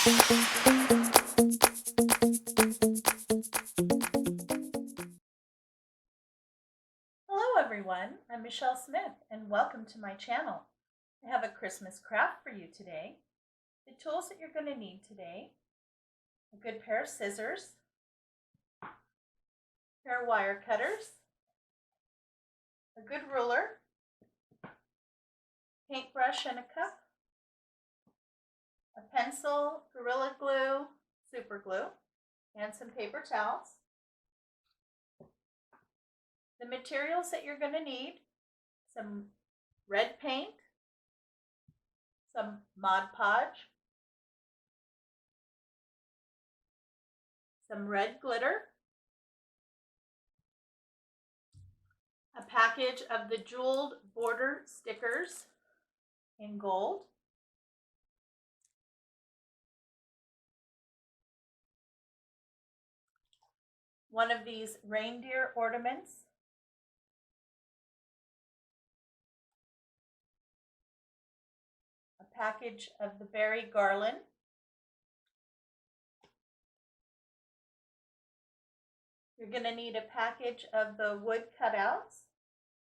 Hello everyone, I'm Micheal Smith and welcome to my channel. I have a Christmas craft for you today. The tools that you're going to need today: a good pair of scissors, a pair of wire cutters, a good ruler, paintbrush and a cup, a pencil, Gorilla Glue, super glue, and some paper towels. The materials that you're going to need: some red paint, some Mod Podge, some red glitter, a package of the jeweled border stickers in gold, one of these reindeer ornaments, a package of the berry garland, you're going to need a package of the wood cutouts,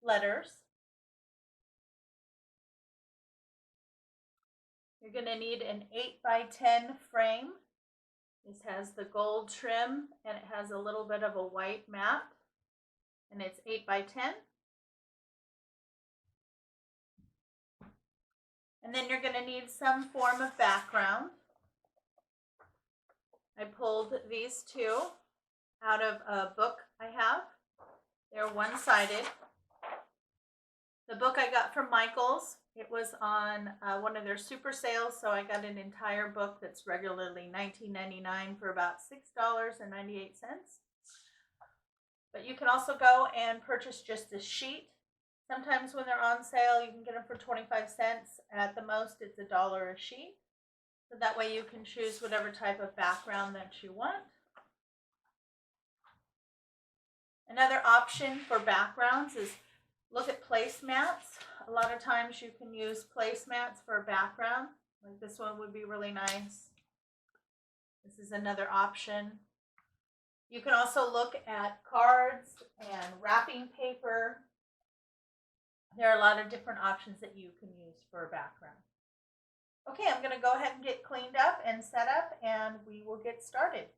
letters, you're going to need an 8x10 frame. This has the gold trim and it has a little bit of a white mat, and it's 8x10. And then you're going to need some form of background. I pulled these two out of a book I have. They're one-sided. The book I got from Micheal's. It was on one of their super sales, so I got an entire book that's regularly $19.99 for about $6.98. But you can also go and purchase just a sheet. Sometimes when they're on sale, you can get them for 25 cents. At the most, it's $1 a sheet. So that way you can choose whatever type of background that you want. Another option for backgrounds is look at placemats. A lot of times you can use placemats for a background. Like this one would be really nice. This is another option. You can also look at cards and wrapping paper. There are a lot of different options that you can use for a background. Okay, I'm going to go ahead and get cleaned up and set up, and we will get started.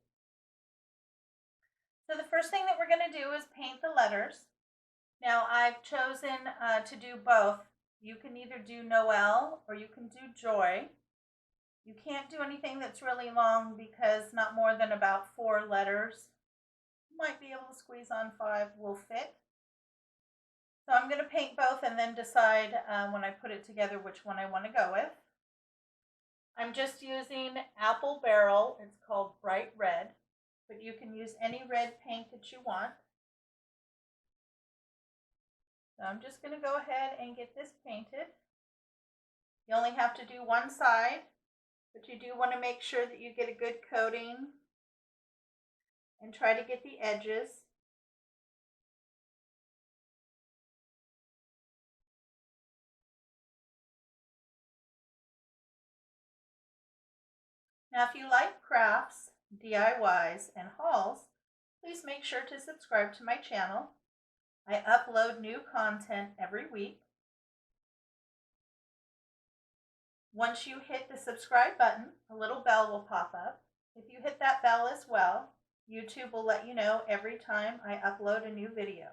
So the first thing that we're going to do is paint the letters. Now I've chosen to do both. You can either do Noel or you can do Joy. You can't do anything that's really long because not more than about 4 letters. You might be able to squeeze on 5 will fit. So I'm going to paint both and then decide when I put it together which one I want to go with. I'm just using Apple Barrel. It's called Bright Red, but you can use any red paint that you want. So I'm just going to go ahead and get this painted. You only have to do one side, but you do want to make sure that you get a good coating and try to get the edges. Now, if you like crafts, DIYs, and hauls, please make sure to subscribe to my channel. I upload new content every week. Once you hit the subscribe button, a little bell will pop up. If you hit that bell as well, YouTube will let you know every time I upload a new video.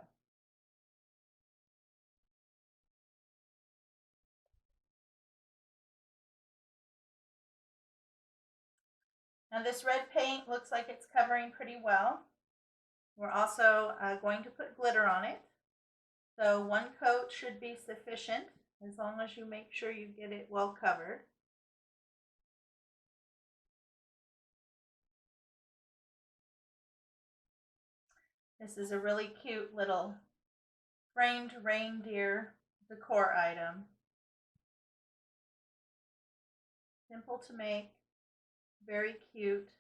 Now this red paint looks like it's covering pretty well. We're also going to put glitter on it. So 1 coat should be sufficient as long as you make sure you get it well covered. This is a really cute little framed reindeer decor item. Simple to make, very cute,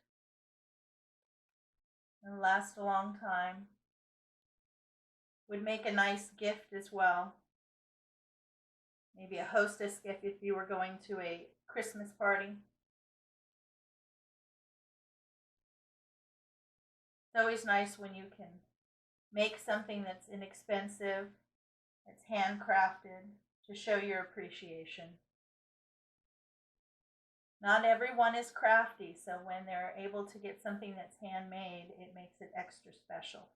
and last a long time. Would make a nice gift as well. Maybe a hostess gift if you were going to a Christmas party. It's always nice when you can make something that's inexpensive, that's handcrafted, to show your appreciation. Not everyone is crafty, so when they're able to get something that's handmade, it makes it extra special.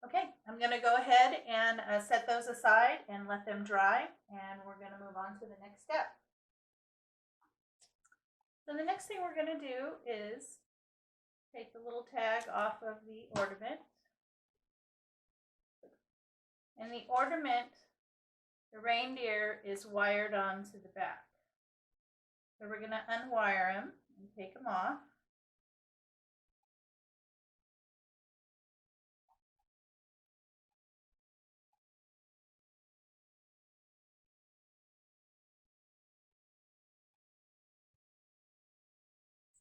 Okay, I'm going to go ahead and set those aside and let them dry, and we're going to move on to the next step. So the next thing we're going to do is take the little tag off of the ornament. And the ornament, the reindeer, is wired onto the back. So we're going to unwire them and take them off.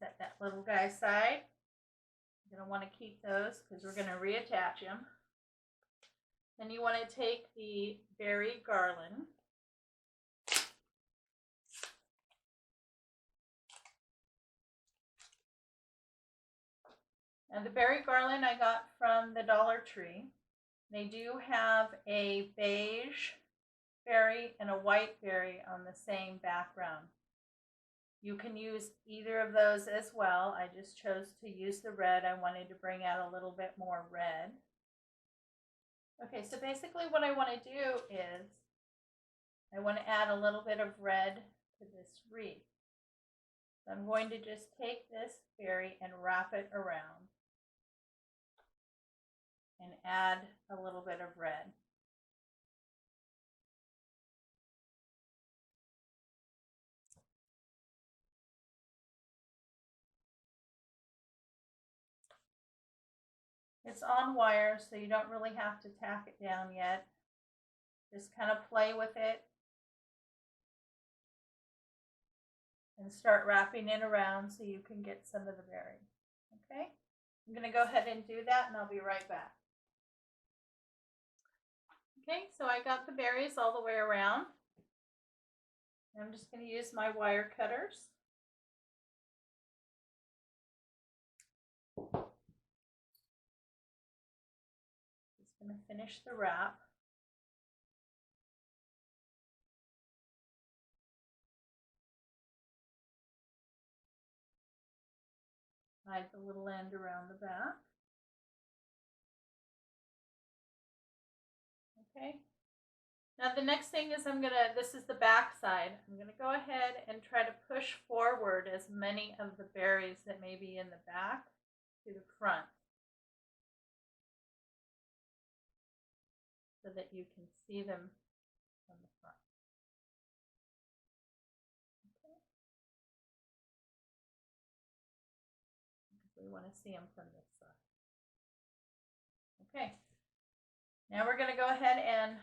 Set that little guy aside. You're going to want to keep those because we're going to reattach him. Then you want to take the berry garland. Now the berry garland I got from the Dollar Tree. They do have a beige berry and a white berry on the same background. You can use either of those as well. I just chose to use the red. I wanted to bring out a little bit more red. Okay, so basically what I want to do is I want to add a little bit of red to this wreath. So I'm going to just take this berry and wrap it around and add a little bit of red. It's on wire, so you don't really have to tack it down yet. Just kind of play with it and start wrapping it around so you can get some of the berry. Okay, I'm going to go ahead and do that, and I'll be right back. Okay, so I got the berries all the way around. I'm just going to use my wire cutters. Just going to finish the wrap. Hide the little end around the back. Okay. Now the next thing is this is the back side. I'm going to go ahead and try to push forward as many of the berries that may be in the back to the front so that you can see them from the front. Okay. We want to see them from this side. Okay. Now we're going to go ahead and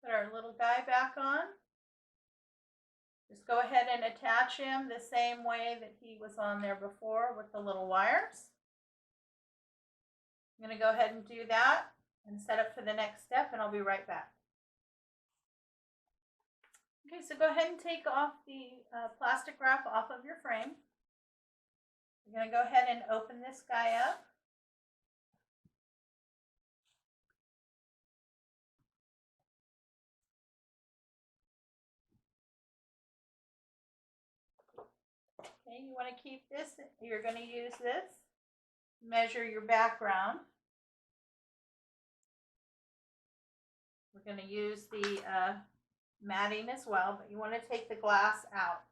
put our little guy back on. Just go ahead and attach him the same way that he was on there before with the little wires. I'm going to go ahead and do that and set up for the next step, and I'll be right back. Okay, so go ahead and take off the plastic wrap off of your frame. You're going to go ahead and open this guy up. Okay, you want to keep this, you're going to use this, measure your background. We're going to use the matting as well, but you want to take the glass out.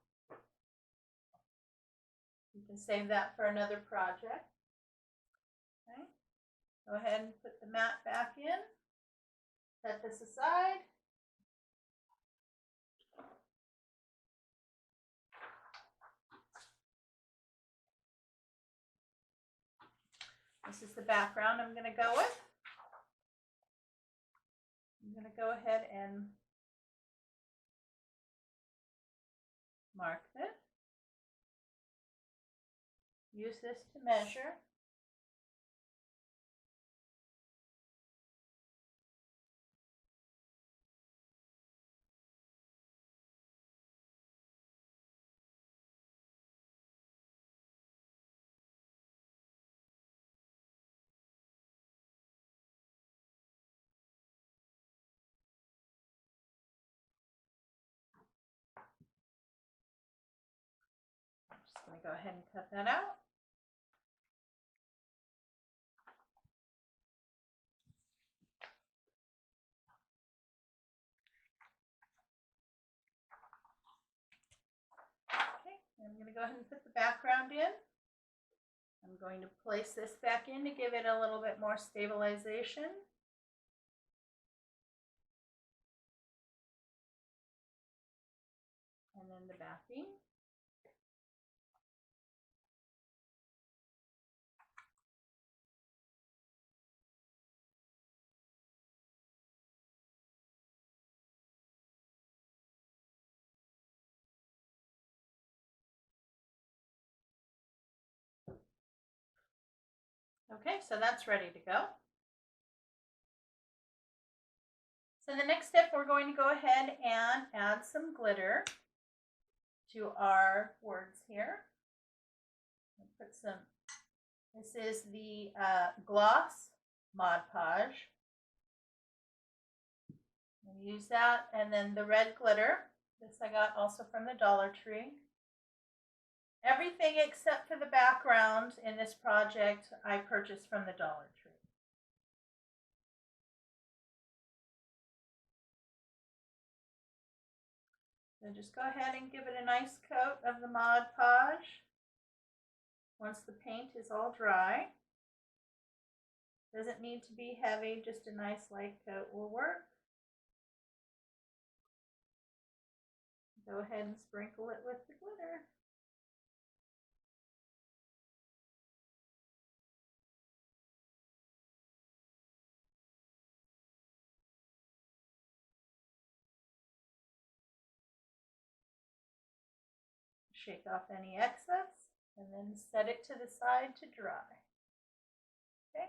You can save that for another project. Okay, go ahead and put the mat back in, set this aside. This is the background I'm going to go with. I'm going to go ahead and mark this. Use this to measure. go ahead and cut that out. Okay, I'm going to go ahead and put the background in. I'm going to place this back in to give it a little bit more stabilization. And then the backing. Okay, so that's ready to go. So the next step, we're going to go ahead and add some glitter to our words here. I'll put some, this is the gloss Mod Podge. I'll use that, and then the red glitter. This I got also from the Dollar Tree. Everything except for the background in this project I purchased from the Dollar Tree. So just go ahead and give it a nice coat of the Mod Podge once the paint is all dry. Doesn't need to be heavy, just a nice light coat will work. Go ahead and sprinkle it with the glitter. Shake off any excess and then set it to the side to dry. Okay,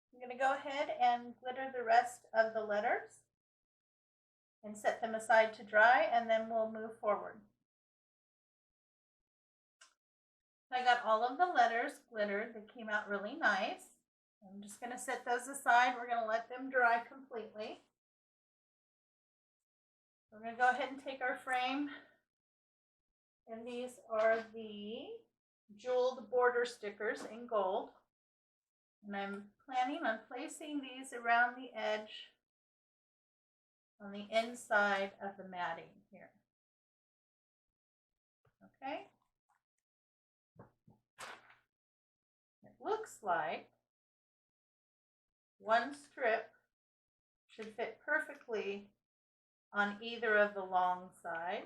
I'm going to go ahead and glitter the rest of the letters and set them aside to dry, and then we'll move forward. I got all of the letters glittered. They came out really nice. I'm just going to set those aside. We're going to let them dry completely. We're going to go ahead and take our frame, and these are the jeweled border stickers in gold. And I'm planning on placing these around the edge on the inside of the matting here. Okay. It looks like one strip should fit perfectly on either of the long sides.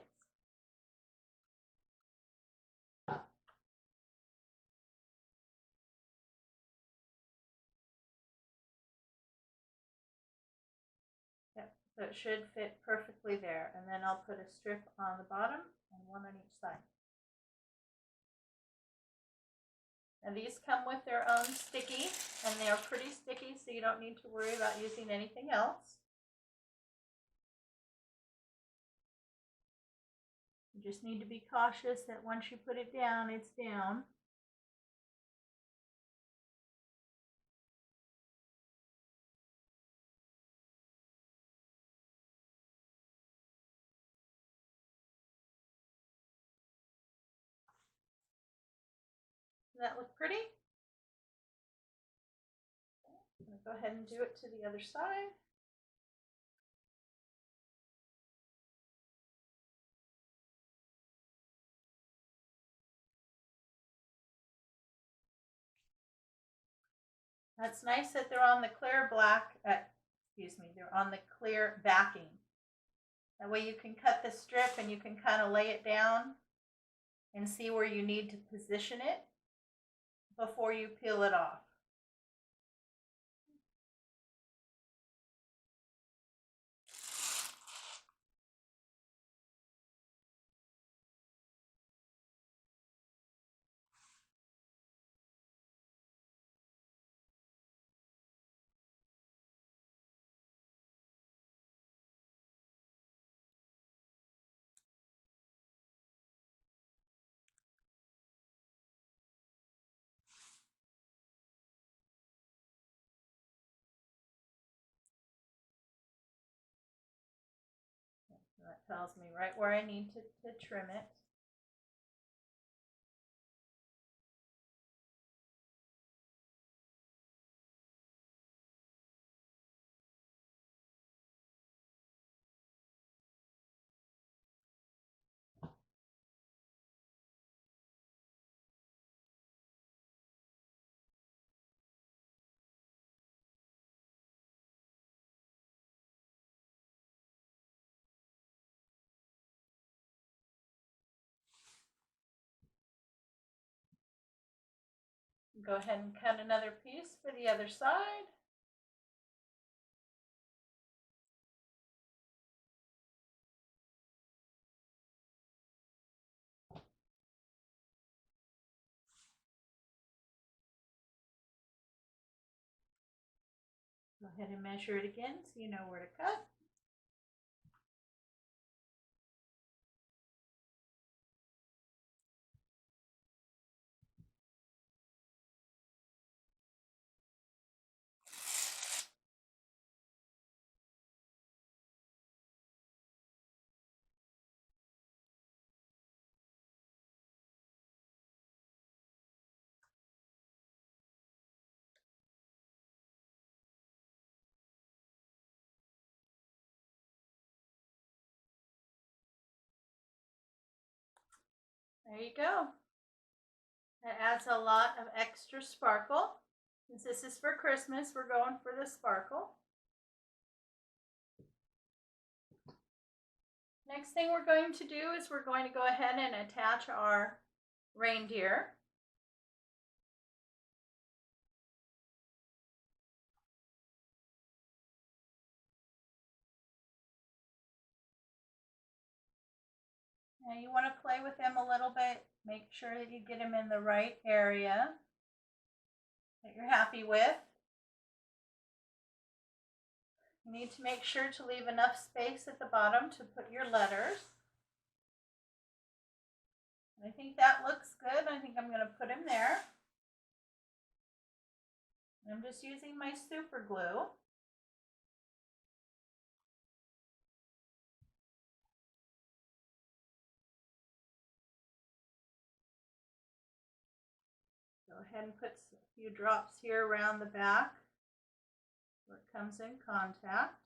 Yep, so it should fit perfectly there. And then I'll put a strip on the bottom and one on each side. And these come with their own sticky, and they are pretty sticky, so you don't need to worry about using anything else. You just need to be cautious that once you put it down, it's down. Does that look pretty? I'm going to go ahead and do it to the other side. That's nice that they're on the clear black, they're on the clear backing. That way you can cut the strip and you can kind of lay it down and see where you need to position it before you peel it off. So that tells me right where I need to trim it. Go ahead and cut another piece for the other side. Go ahead and measure it again so you know where to cut. There you go. That adds a lot of extra sparkle. Since this is for Christmas, we're going for the sparkle. Next thing we're going to do is we're going to go ahead and attach our reindeer. Now you want to play with them a little bit. Make sure that you get them in the right area that you're happy with. You need to make sure to leave enough space at the bottom to put your letters. I think that looks good. I think I'm going to put them there. I'm just using my super glue. Go ahead and put a few drops here around the back where it comes in contact.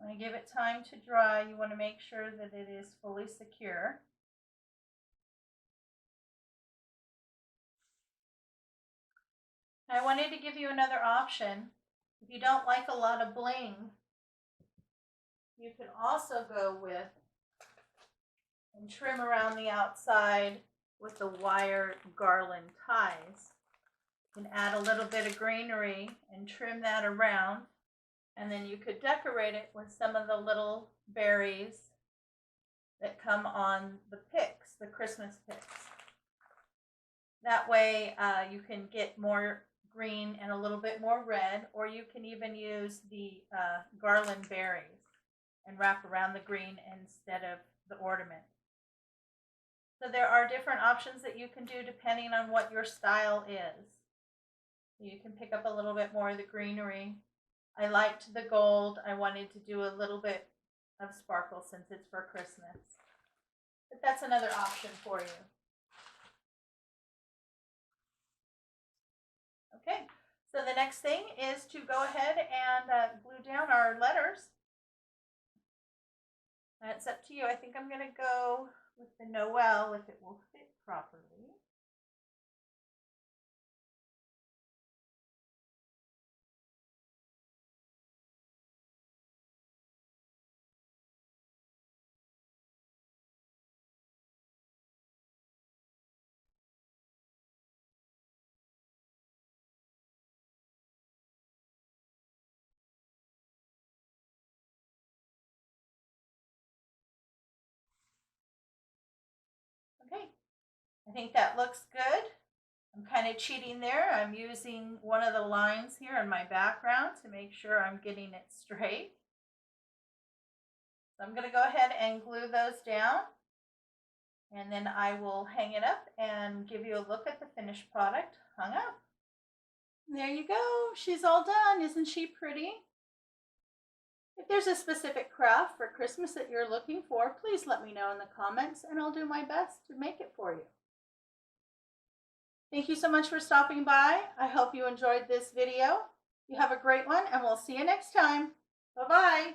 When you give it time to dry, you want to make sure that it is fully secure. I wanted to give you another option. If you don't like a lot of bling, you can also go with and trim around the outside with the wire garland ties. You can add a little bit of greenery and trim that around, and then you could decorate it with some of the little berries that come on the picks, the Christmas picks. That way you can get more green and a little bit more red, or you can even use the garland berries and wrap around the green instead of the ornament. So there are different options that you can do depending on what your style is. You can pick up a little bit more of the greenery. I liked the gold. I wanted to do a little bit of sparkle since it's for Christmas. But that's another option for you. Okay, so the next thing is to go ahead and glue down our letters. It's up to you. I think I'm going to go with the Noel if it will fit properly. Okay, I think that looks good. I'm kind of cheating there. I'm using one of the lines here in my background to make sure I'm getting it straight. So I'm going to go ahead and glue those down, and then I will hang it up and give you a look at the finished product hung up. And there you go. She's all done. Isn't she pretty? If there's a specific craft for Christmas that you're looking for, please let me know in the comments and I'll do my best to make it for you. Thank you so much for stopping by. I hope you enjoyed this video. You have a great one, and we'll see you next time. Bye-bye.